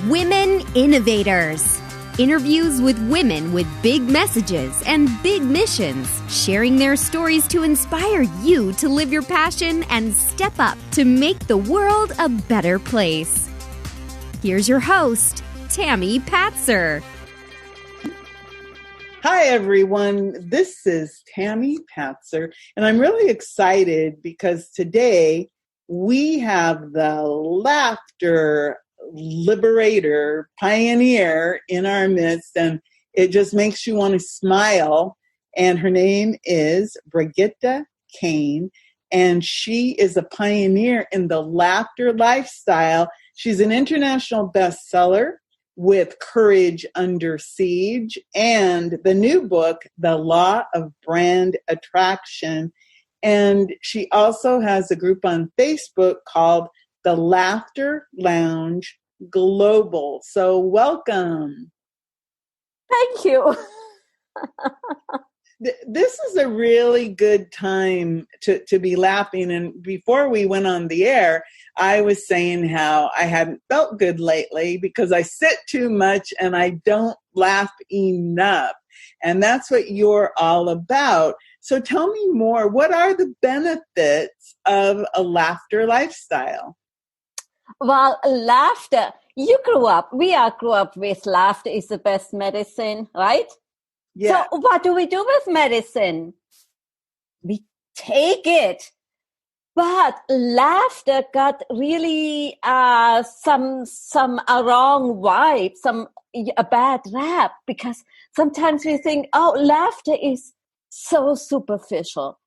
Women Innovators. Interviews with women with big messages and big missions, sharing their stories to inspire you to live your passion and step up to make the world a better place. Here's your host, Tammy Patzer. Hi, everyone. This is Tammy Patzer, and I'm really excited because today we have the Laughter Liberator pioneer in our midst, and it just makes you want to smile. And her name is Brigitte Keane, and she is a pioneer in the laughter lifestyle. She's an international bestseller with Courage Under Siege and the new book, The Law of Brand Attraction. And she also has a group on Facebook called the Laughter Lounge Global. So welcome. Thank you. This is a really good time to be laughing. And before we went on the air, I was saying how I hadn't felt good lately because I sit too much and I don't laugh enough. And that's what you're all about. So tell me more. What are the benefits of a laughter lifestyle? Well, laughter. We all grew up with laughter is the best medicine, right? Yeah. So what do we do with medicine? We take it. But laughter got really some wrong vibe, a bad rap, because sometimes we think, oh, laughter is so superficial,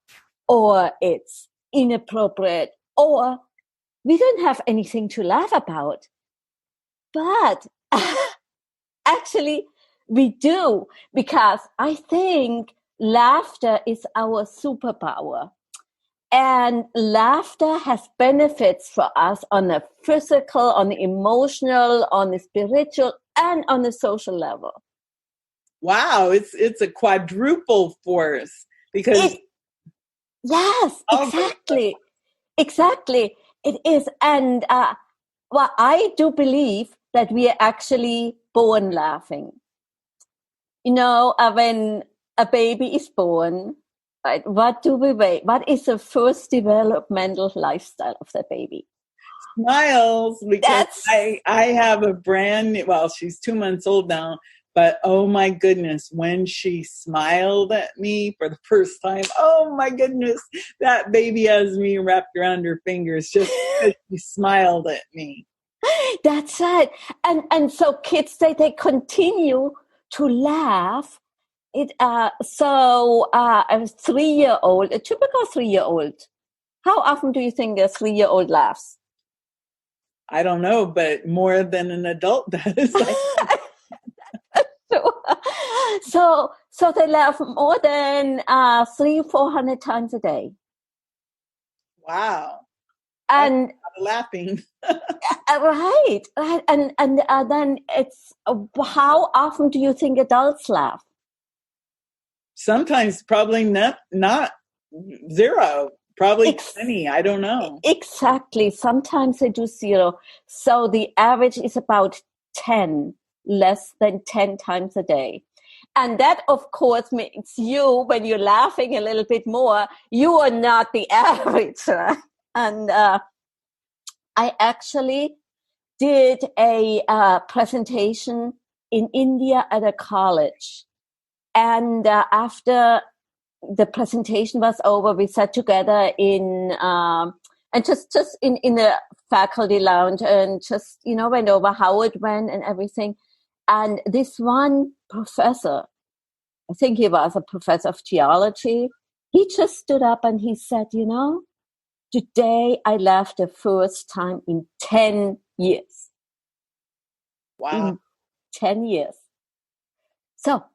or it's inappropriate, or we don't have anything to laugh about. But actually, we do, because I think laughter is our superpower. And laughter has benefits for us on a physical, on the emotional, on the spiritual, and on the social level. Wow, it's a quadruple force because yes, exactly. It is, and I do believe that we are actually born laughing. You know, when a baby is born, right? What do we wait? What is the first developmental lifestyle of the baby? Smiles, because I have she's 2 months old now, but oh my goodness, when she smiled at me for the first time, oh my goodness, that baby has me wrapped around her fingers just because she smiled at me. That's right. And so kids they continue to laugh. A 3-year-old, a typical 3-year-old, how often do you think a 3-year-old laughs? I don't know, but more than an adult does. So they laugh more than 300-400 times a day. Wow. And laughing. right. And then it's how often do you think adults laugh? Sometimes probably not zero, probably 20. I don't know. Exactly. Sometimes they do 0. So the average is about 10, less than 10 times a day. And that, of course, makes you, when you're laughing a little bit more, you are not the average. Right? And I actually did a presentation in India at a college. And after the presentation was over, we sat together in the faculty lounge and just, went over how it went and everything. And this one professor, I think he was a professor of theology, he just stood up and he said, today I laughed the first time in 10 years. Wow. In 10 years. So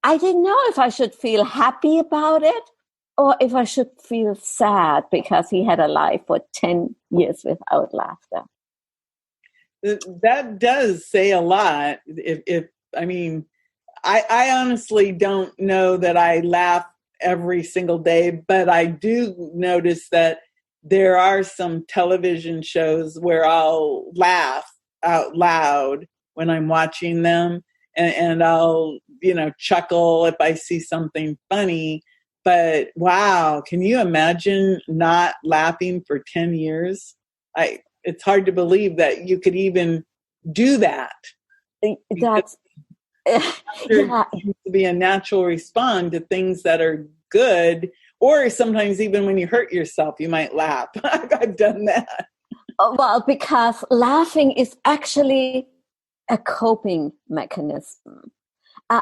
I didn't know if I should feel happy about it or if I should feel sad because he had a life for 10 years without laughter. That does say a lot. I honestly don't know that I laugh every single day, but I do notice that there are some television shows where I'll laugh out loud when I'm watching them, and I'll, chuckle if I see something funny. But wow, can you imagine not laughing for 10 years? It's hard to believe that you could even do that. That's Yeah. It seems to be a natural response to things that are good, or sometimes even when you hurt yourself, you might laugh. I've done that. Well, because laughing is actually a coping mechanism.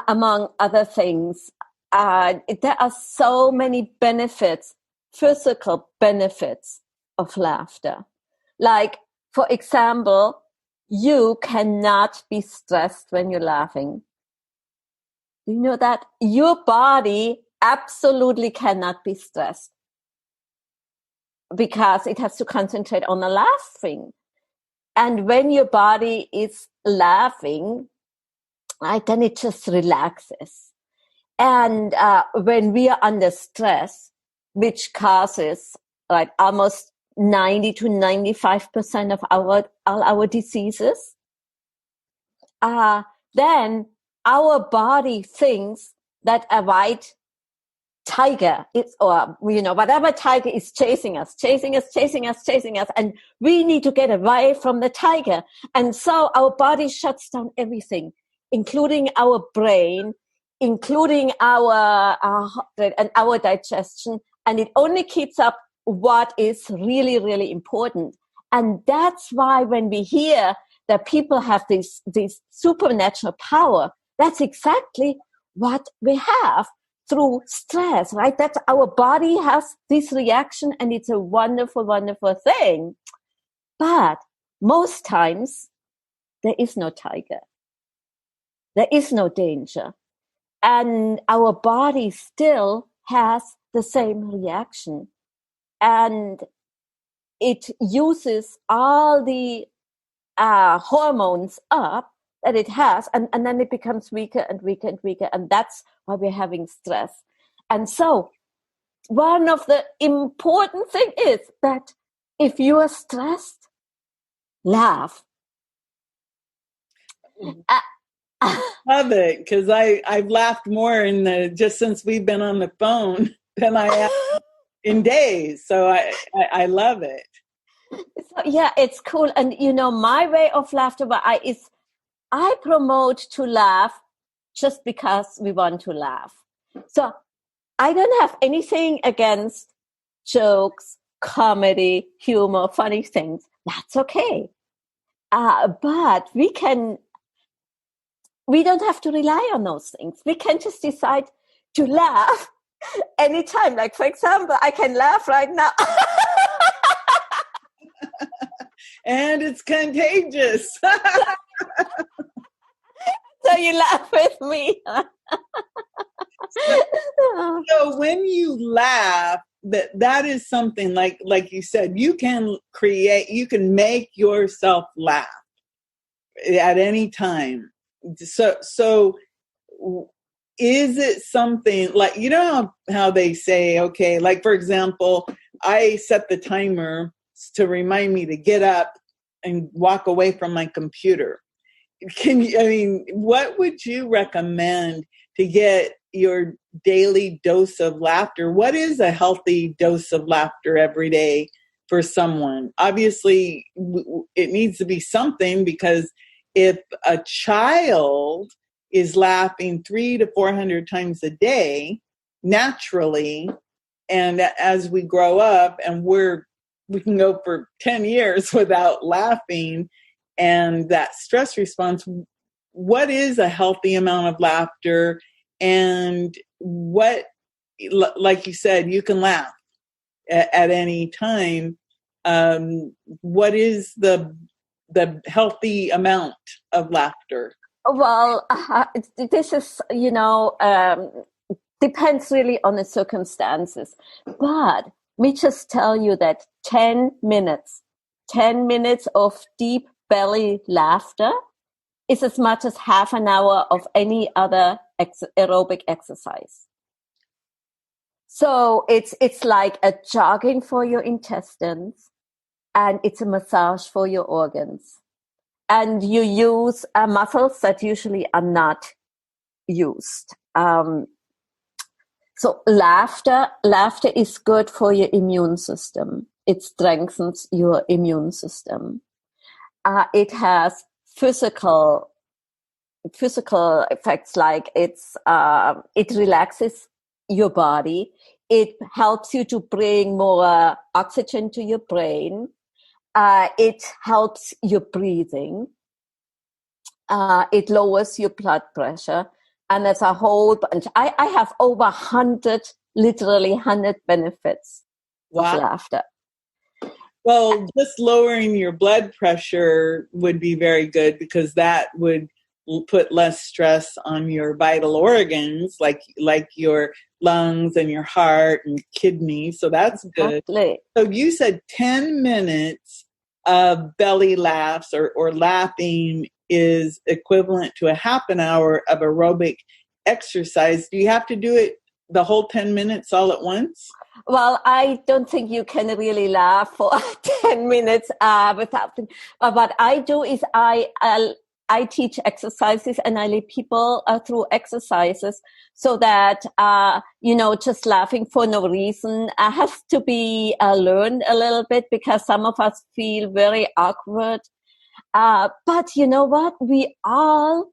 Among other things, there are so many benefits, physical benefits of laughter. Like, for example, you cannot be stressed when you're laughing. Do you know that? Your body absolutely cannot be stressed because it has to concentrate on the laughing. And when your body is laughing, right, then it just relaxes. And when we are under stress, which causes almost 90 to 95% of all our diseases, then our body thinks that a white tiger is, or whatever tiger is chasing us, and we need to get away from the tiger. And so our body shuts down everything, including our brain, including our heart and our digestion, and it only keeps up what is really, really important. And that's why when we hear that people have this supernatural power, that's exactly what we have through stress, right? That our body has this reaction, and it's a wonderful, wonderful thing. But most times, there is no tiger. There is no danger. And our body still has the same reaction. And it uses all the hormones up that it has, and then it becomes weaker and weaker and weaker. And that's why we're having stress. And so one of the important things is that if you are stressed, laugh. Love it, because I've laughed more just since we've been on the phone than I have in days. So I love it. So, yeah, it's cool. And my way of laughter is I promote to laugh just because we want to laugh. So I don't have anything against jokes, comedy, humor, funny things. That's okay. But we don't have to rely on those things. We can just decide to laugh anytime. Like, for example, I can laugh right now. And it's contagious. So you laugh with me. So when you laugh, that is something like you said, you can make yourself laugh at any time. So is it something like, how they say, okay, like, for example, I set the timer to remind me to get up and walk away from my computer. What would you recommend to get your daily dose of laughter? What is a healthy dose of laughter every day for someone? Obviously, it needs to be something, because if a child is laughing 300 to 400 times a day, naturally, and as we grow up and we can go for 10 years without laughing, and that stress response, what is a healthy amount of laughter? And what, like you said, you can laugh at any time. What is the healthy amount of laughter? Well, this is, depends really on the circumstances. But me just tell you that 10 minutes of deep belly laughter is as much as half an hour of any other aerobic exercise. So it's like a jogging for your intestines, and it's a massage for your organs. and you use muscles that usually are not used. So laughter is good for your immune system. It strengthens your immune system. It has physical effects, like it relaxes your body. It helps you to bring more oxygen to your brain. It helps your breathing. It lowers your blood pressure. And there's a whole bunch. I have over 100 benefits of laughter. Well, just lowering your blood pressure would be very good, because that would put less stress on your vital organs, like your lungs and your heart and kidneys. So that's good. Exactly. So you said 10 minutes of belly laughs or laughing is equivalent to a half an hour of aerobic exercise. Do you have to do it the whole 10 minutes all at once? Well, I don't think you can really laugh for 10 minutes without. What I do is I teach exercises, and I lead people through exercises, so that, just laughing for no reason has to be learned a little bit, because some of us feel very awkward. But you know what? We all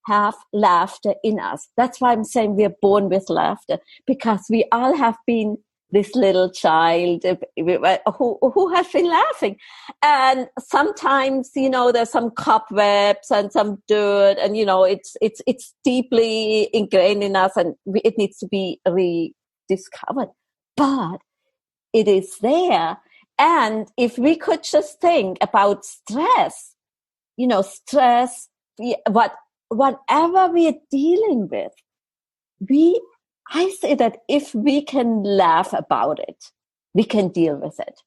have laughter in us. That's why I'm saying we're born with laughter, because we all have been this little child who has been laughing. And sometimes, there's some cobwebs and some dirt, and, it's deeply ingrained in us, and it needs to be rediscovered. But it is there. And if we could just think about stress, whatever we are dealing with, I say that if we can laugh about it, we can deal with it.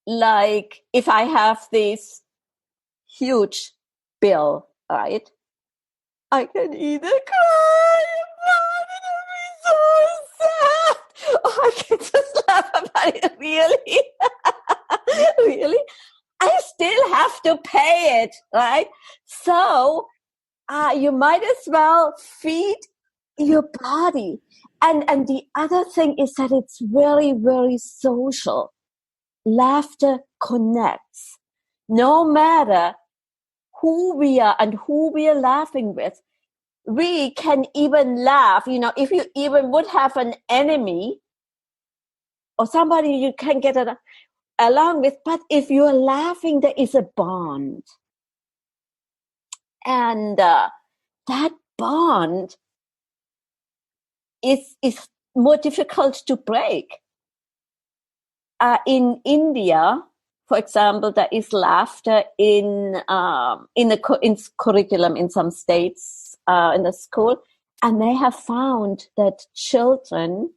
Like if I have this huge bill, right? I can either cry about it and be so sad, or I can just laugh about it. Really? Really? I still have to pay it, right? So you might as well feed your body. And the other thing is that it's very, very social. Laughter connects. No matter who we are and who we are laughing with, we can even laugh. If you even would have an enemy or somebody you can get along with, but if you're laughing, there is a bond. And that bond is more difficult to break. In India, for example, there is laughter in the curriculum in some states in the school, and they have found that children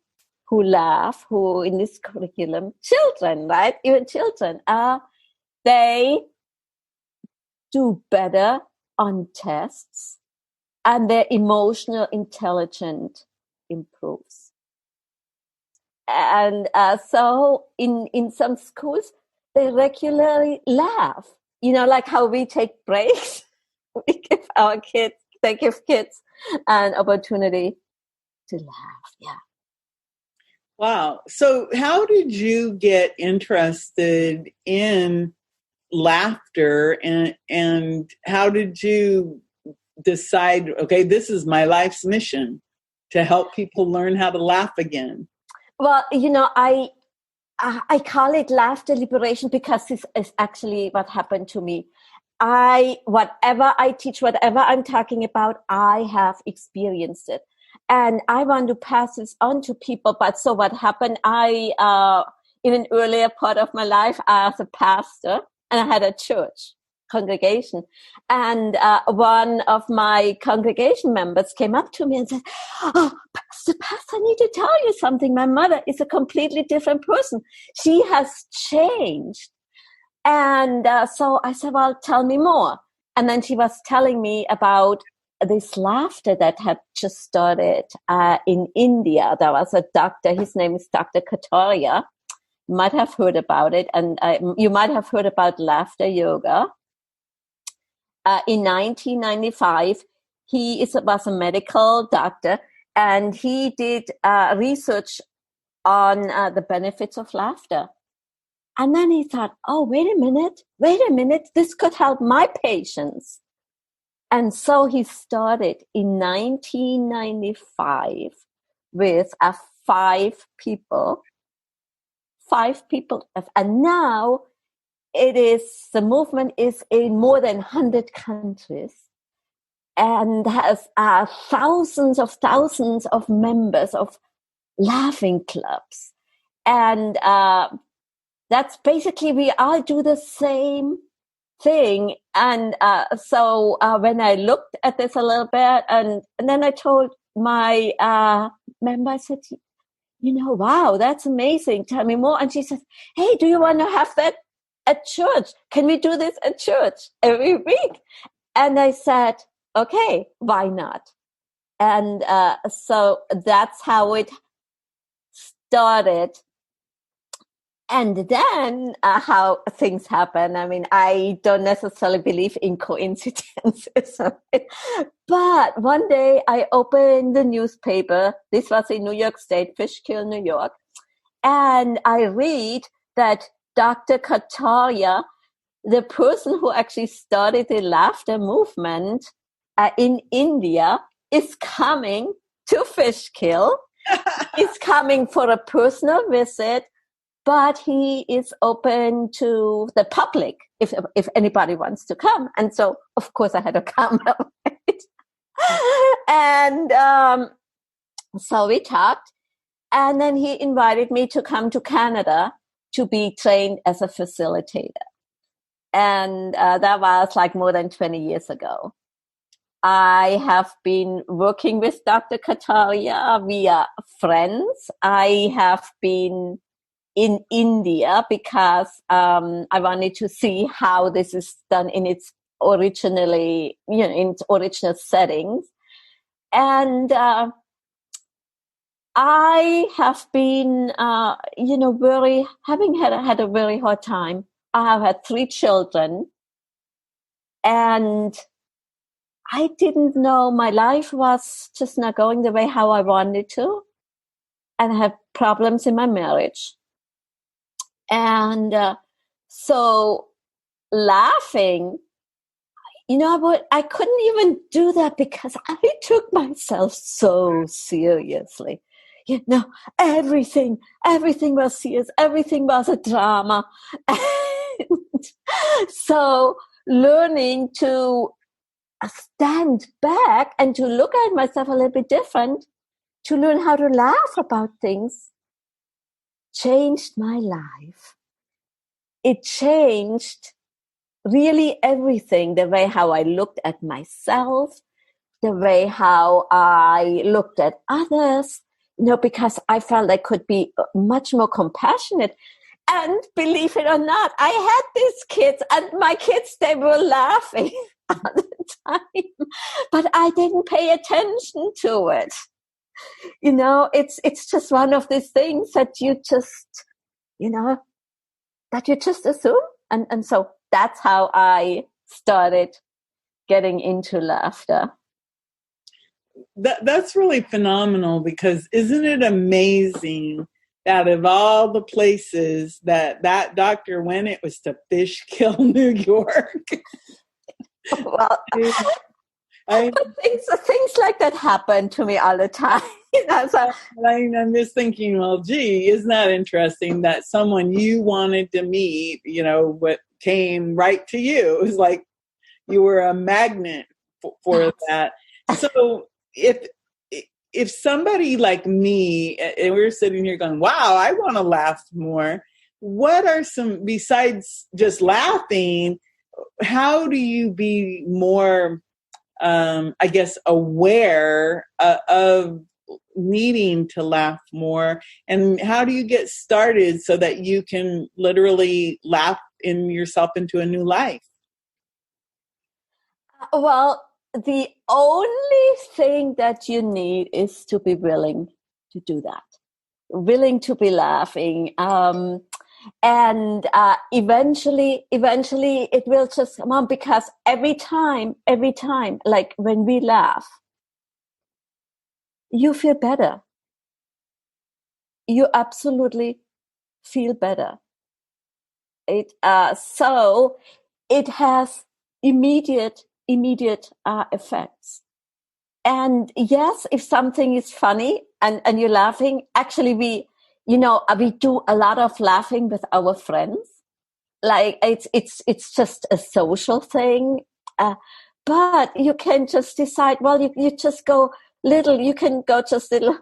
who laugh, who in this curriculum, children, right? Even children, they do better on tests, and their emotional intelligence improves. And so in some schools, they regularly laugh. Like how we take breaks, they give kids an opportunity to laugh. Yeah. Wow. So how did you get interested in laughter, and how did you decide, okay, this is my life's mission, to help people learn how to laugh again? Well, I call it laughter liberation, because this is actually what happened to me. Whatever I teach, whatever I'm talking about, I have experienced it. And I want to pass this on to people. But so what happened, I, in an earlier part of my life, as a pastor, and I had a church congregation. And one of my congregation members came up to me and said, "Oh, Pastor, I need to tell you something. My mother is a completely different person. She has changed." And so I said, "Well, tell me more." And then she was telling me about this laughter that had just started in India. There was a doctor, his name is Dr. Kataria. You might have heard about it. And you might have heard about laughter yoga. in 1995, was a medical doctor, and he did research on the benefits of laughter. And then he thought, oh, wait a minute, this could help my patients. And so he started in 1995 with 5 people. And now the movement is in more than 100 countries and has thousands of members of laughing clubs. And that's basically, we all do the same thing. And so when I looked at this a little bit, and then I told my member, I said, wow, that's amazing. Tell me more. And she said, hey, do you want to have that at church? Can we do this at church every week? And I said, okay, why not? And so that's how it started. And then how things happen. I mean, I don't necessarily believe in coincidences. But one day I opened the newspaper. This was in New York State, Fishkill, New York. And I read that Dr. Kataria, the person who actually started the laughter movement in India, is coming to Fishkill. He's coming for a personal visit. But he is open to the public if anybody wants to come. And so, of course, I had to come. Right? And so we talked. And then he invited me to come to Canada to be trained as a facilitator. And that was like more than 20 years ago. I have been working with Dr. Kataria. We are friends. I have been in India because I wanted to see how this is done in its in its original settings. And I have been, had a very hard time. I have had 3 children, and I didn't know, my life was just not going the way how I wanted to, and I had problems in my marriage. And so laughing, I couldn't even do that because I took myself so seriously. Everything was serious. Everything was a drama. And so learning to stand back and to look at myself a little bit different, to learn how to laugh about things, changed my life. It changed really everything, the way how I looked at myself, the way how I looked at others, because I felt I could be much more compassionate. And believe it or not, I had these kids, and my kids, they were laughing all the time, but I didn't pay attention to it. It's just one of these things that you just, assume. And so that's how I started getting into laughter. That's really phenomenal, because isn't it amazing that of all the places that doctor went, it was to Fishkill, New York? Well, things like that happen to me all the time. So I'm just thinking, well, gee, isn't that interesting that someone you wanted to meet, what came right to you? It was like you were a magnet for that. So if somebody like me, and we're sitting here going, wow, I want to laugh more, what are some, besides just laughing, how do you be more, aware of needing to laugh more? And how do you get started so that you can literally laugh yourself into a new life? Well, the only thing that you need is to be willing to do that, willing to be laughing. And eventually it will just come on, because every time, like when we laugh, you feel better. You absolutely feel better. So it has immediate effects. And yes, if something is funny and you're laughing, actually we do a lot of laughing with our friends. Like it's just a social thing. But you can just decide, well, you just go little, you can go just little.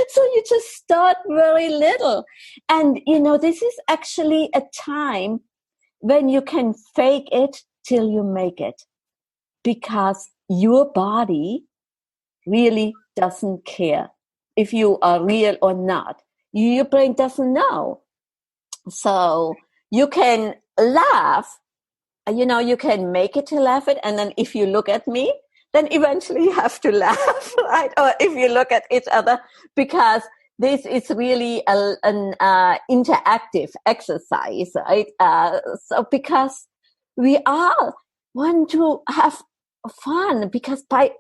So you just start very little. And, this is actually a time when you can fake it till you make it, because your body really doesn't care if you are real or not. Your brain doesn't know. So you can laugh, you can make it to laugh it. And then if you look at me, then eventually you have to laugh, right? Or if you look at each other, because this is really an interactive exercise, right? So because we all want to have fun, because by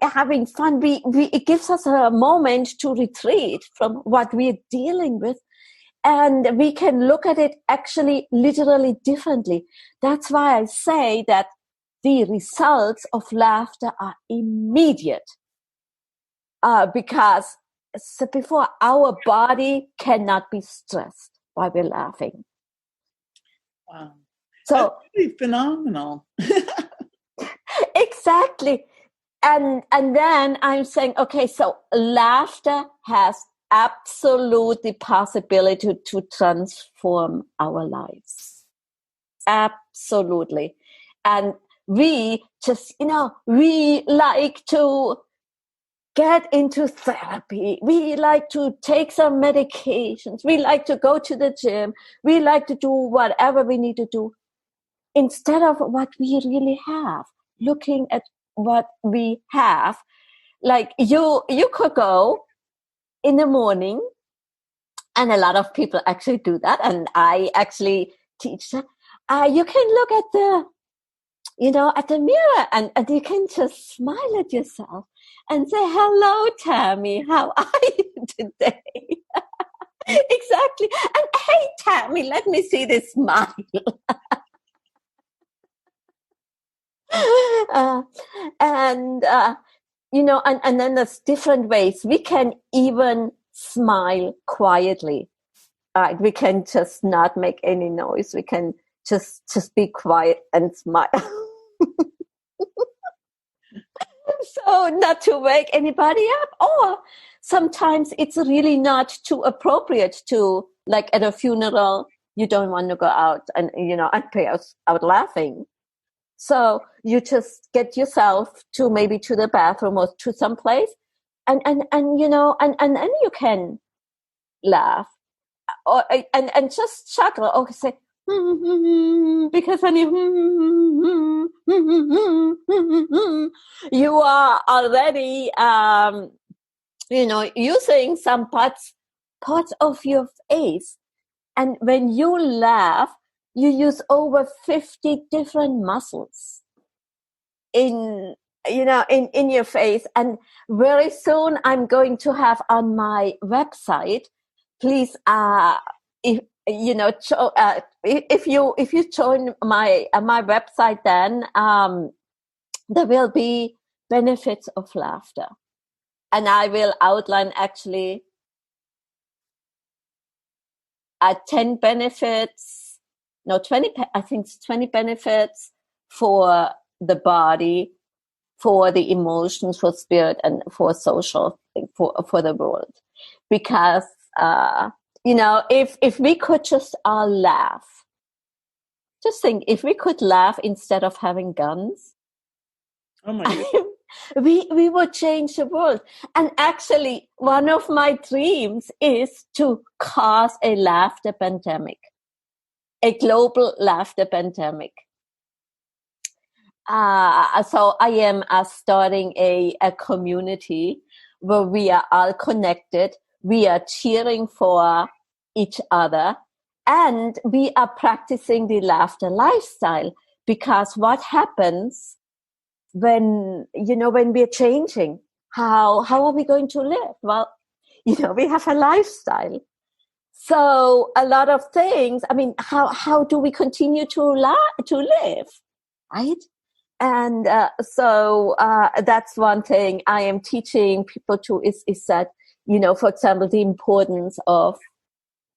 having fun, it gives us a moment to retreat from what we're dealing with. And we can look at it actually literally differently. That's why I say that the results of laughter are immediate. Because before, our body cannot be stressed while we're laughing. Wow. So that's pretty phenomenal. Exactly. And then I'm saying, okay, so laughter has absolutely possibility to transform our lives. Absolutely. And we just, we like to get into therapy. We like to take some medications. We like to go to the gym. We like to do whatever we need to do instead of what we really have, looking at what we have. Like you could go in the morning, and a lot of people actually do that, and I actually teach that. You can look at the mirror, and you can just smile at yourself and say, "Hello, Tammy, how are you today?" Exactly. And hey, Tammy, let me see this smile. And then there's different ways. We can even smile quietly. We can just not make any noise. We can just be quiet and smile. So not to wake anybody up. Or sometimes it's really not too appropriate to, like at a funeral, you don't want to go out and pay out laughing. So you just get yourself to maybe to the bathroom or to some place, and then you can laugh, or and just chuckle, or say because then you are already using some parts of your face. And when you laugh, you use over 50 different muscles in your face. And very soon I'm going to have on my website, please, if you join my website, then there will be benefits of laughter, and I will outline actually 10 benefits, no, 20, I think it's 20 benefits for the body, for the emotions, for spirit, and for social, for the world. Because, if we could just all laugh, just think, if we could laugh instead of having guns, oh my goodness. we would change the world. And actually, one of my dreams is to cause a laughter pandemic, a global laughter pandemic. So I am starting a community where we are all connected. We are cheering for each other, and we are practicing the laughter lifestyle. Because what happens when we're changing? How are we going to live? Well, we have a lifestyle. So a lot of things. I mean, how do we continue to live, right? And so that's one thing I am teaching people to is that, for example, the importance of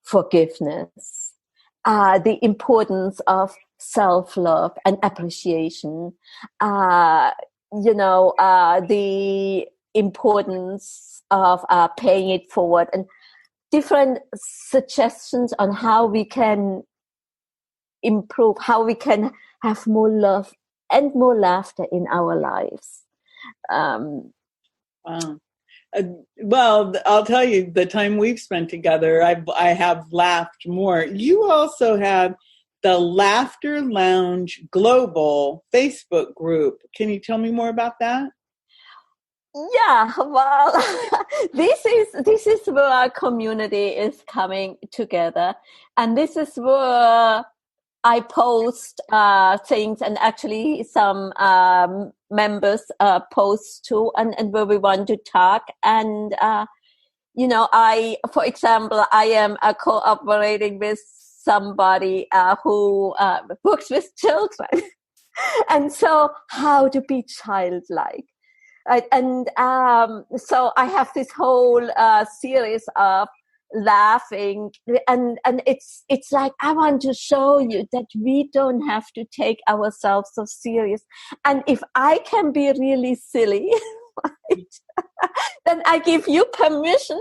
forgiveness, the importance of self-love and appreciation, the importance of paying it forward, and different suggestions on how we can improve, how we can have more love and more laughter in our lives. Wow. Well, I'll tell you, the time we've spent together, I have laughed more. You also have the Laughter Lounge Global Facebook group. Can you tell me more about that? Yeah, well, this is where our community is coming together, and this is where I post things, and actually some members post too, and where we want to talk. And for example, I am cooperating with somebody who works with children, and so how to be childlike. Right? And so I have this whole series of laughing, and it's like I want to show you that we don't have to take ourselves so serious. And if I can be really silly, right, then I give you permission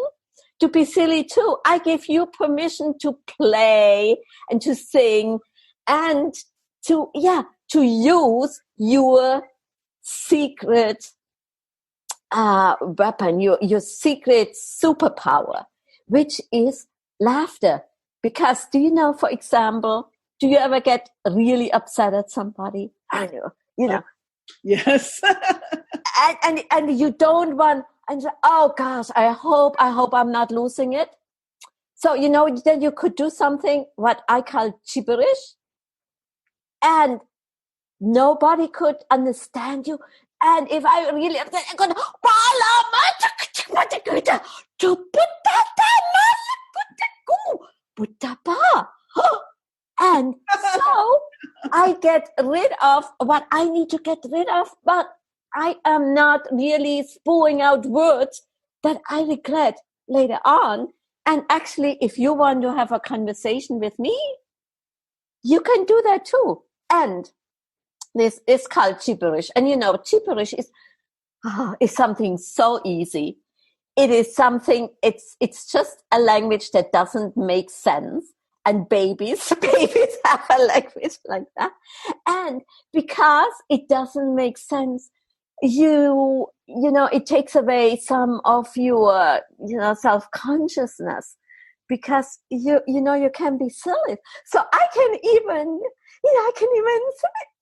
to be silly too. I give you permission to play and to sing and to use your secret weapon, your secret superpower, which is laughter. Because do you know, for example, do you ever get really upset at somebody? I know, Yes. and you don't want, and oh gosh, I hope I'm not losing it. So, then you could do something what I call gibberish, and nobody could understand you. And if I really upset, I'm going and so I get rid of what I need to get rid of, but I am not really spewing out words that I regret later on. And actually, if you want to have a conversation with me, you can do that too. And this is called gibberish. And gibberish is something so easy. It is something, it's just a language that doesn't make sense. And babies have a language like that. And because it doesn't make sense, it takes away some of your, self-consciousness, because you can be silly. So I can even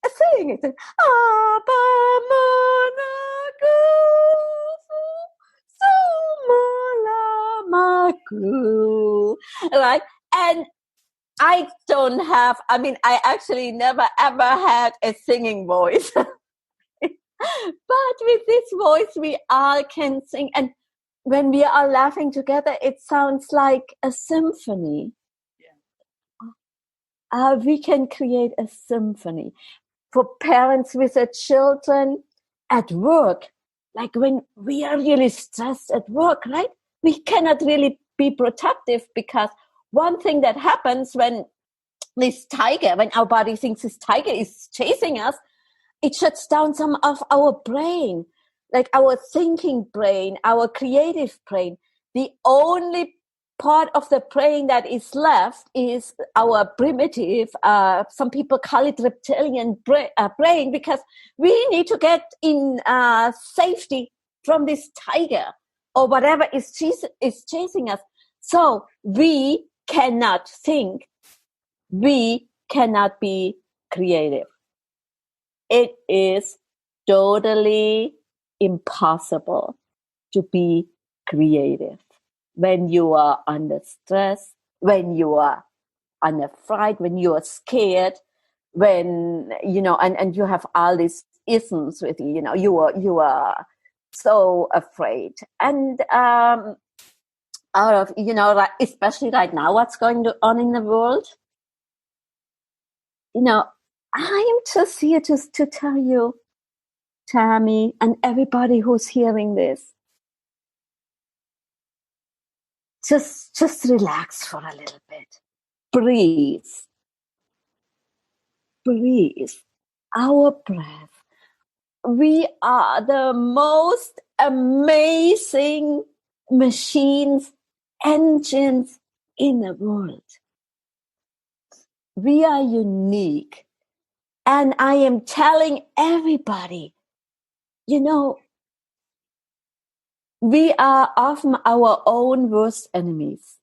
sing it. Right? And I actually never ever had a singing voice. But with this voice, we all can sing. And when we are laughing together, it sounds like a symphony. Yeah. We can create a symphony. For parents with their children at work, like when we are really stressed at work, right? We cannot really be productive, because one thing that happens when our body thinks this tiger is chasing us, it shuts down some of our brain, like our thinking brain, our creative brain. The only part of the brain that is left is our primitive, some people call it reptilian brain, because we need to get in safety from this tiger or whatever is chasing us. So we cannot think. We cannot be creative. it is totally impossible to be creative when you are under stress, when you are under fright, when you are scared, when, and you have all these isms with you, you are so afraid. And out of, especially right now, what's going on in the world, I'm just here to tell you, Tammy, and everybody who's hearing this, just relax for a little bit. Breathe. Our breath. We are the most amazing machines, engines in the world. We are unique. And I am telling everybody, we are often our own worst enemies.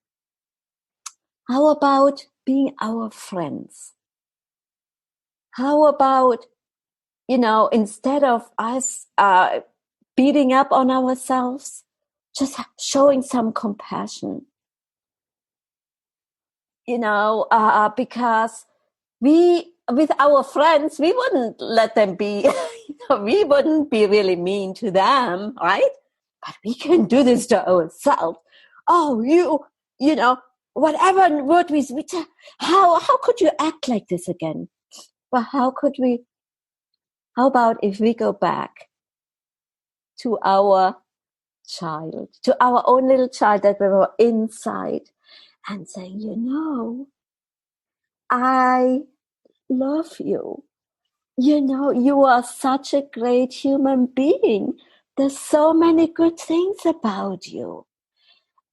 How about being our friends? How about, instead of us beating up on ourselves, just showing some compassion? Because with our friends, we wouldn't let them be, we wouldn't be really mean to them, right? But we can do this to ourselves. Oh, whatever word we say, how could you act like this again? But how about if we go back to our child, to our own little child that we were inside, and say, I love you. You are such a great human being. There's so many good things about you.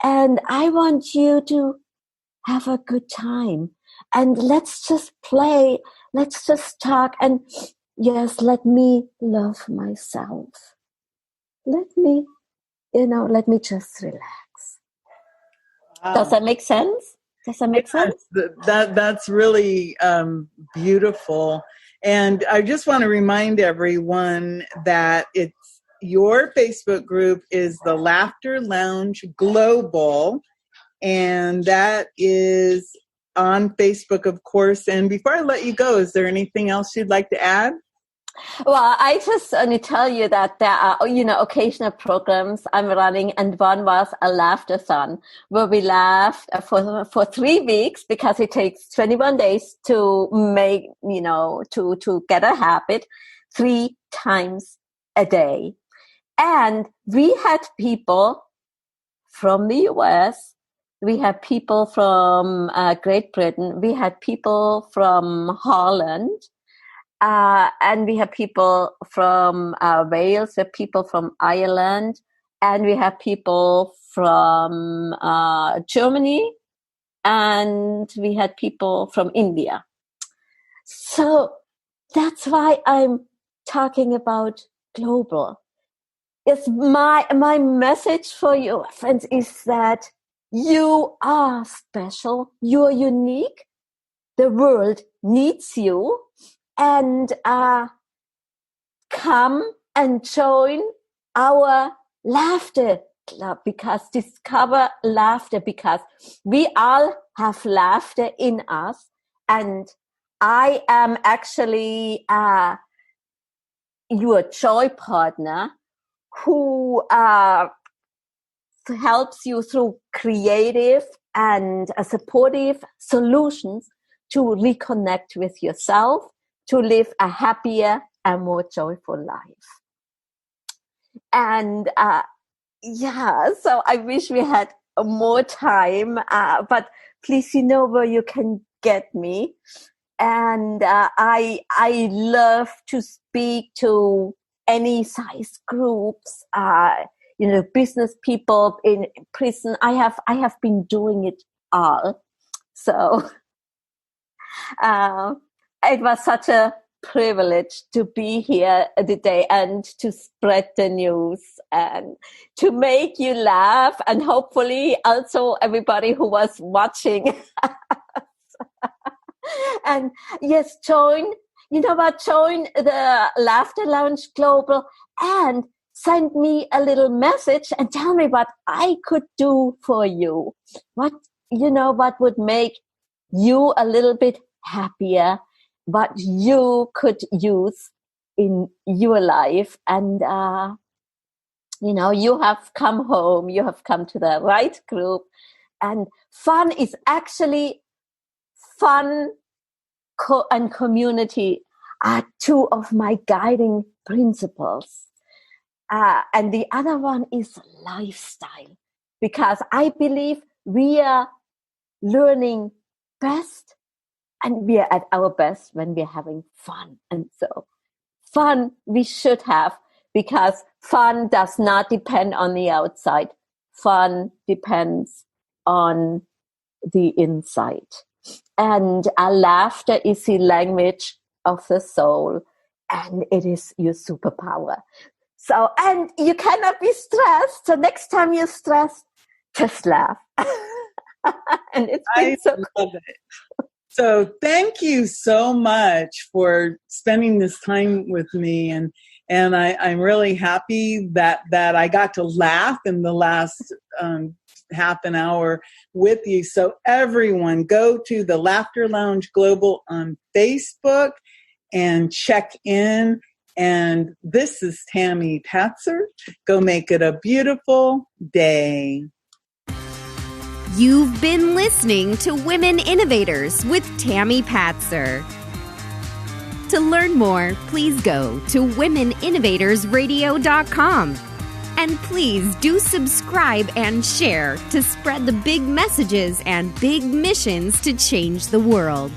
And I want you to have a good time. And let's just play. Let's just talk. And yes, let me love myself. Let me just relax. Wow. Does that make sense? That's really beautiful. And I just want to remind everyone that your Facebook group is the Laughter Lounge Global, and that is on Facebook, of course. And before I let you go, is there anything else you'd like to add? Well, I just want to tell you that there are, occasional programs I'm running, and one was a laughter-thon where we laughed for 3 weeks, because it takes 21 days to make, to get a habit 3 times a day. And we had people from the US, we had people from Great Britain, we had people from Holland, and we have people from Wales, we have people from Ireland, and we have people from Germany, and we had people from India. So that's why I'm talking about global. It's my message for you, friends, is that you are special, you're unique, the world needs you. And come and join our laughter club, because discover laughter, because we all have laughter in us. And I am actually your joy partner who helps you through creative and supportive solutions to reconnect with yourself, to live a happier and more joyful life. And so I wish we had more time, but please, where you can get me. And I love to speak to any size groups, business people in prison. I have been doing it all. So it was such a privilege to be here today and to spread the news and to make you laugh, and hopefully also everybody who was watching. And yes, join you know what, join the Laughter Lounge Global and send me a little message and tell me what I could do for you. What would make you a little bit happier, what you could use in your life. And, you have come home, you have come to the right group. And fun is actually fun and community are two of my guiding principles. And the other one is lifestyle, because I believe we are learning best and we are at our best when we're having fun. And so fun we should have, because fun does not depend on the outside. Fun depends on the inside. And laughter is the language of the soul, and it is your superpower. So, and you cannot be stressed. So next time you're stressed, just laugh. And it's been love it. So thank you so much for spending this time with me. And I'm really happy that I got to laugh in the last half an hour with you. So everyone, go to the Laughter Lounge Global on Facebook and check in. And this is Tammy Patzer. Go make it a beautiful day. You've been listening to Women Innovators with Tammy Patzer. To learn more, please go to womeninnovatorsradio.com. And please do subscribe and share to spread the big messages and big missions to change the world.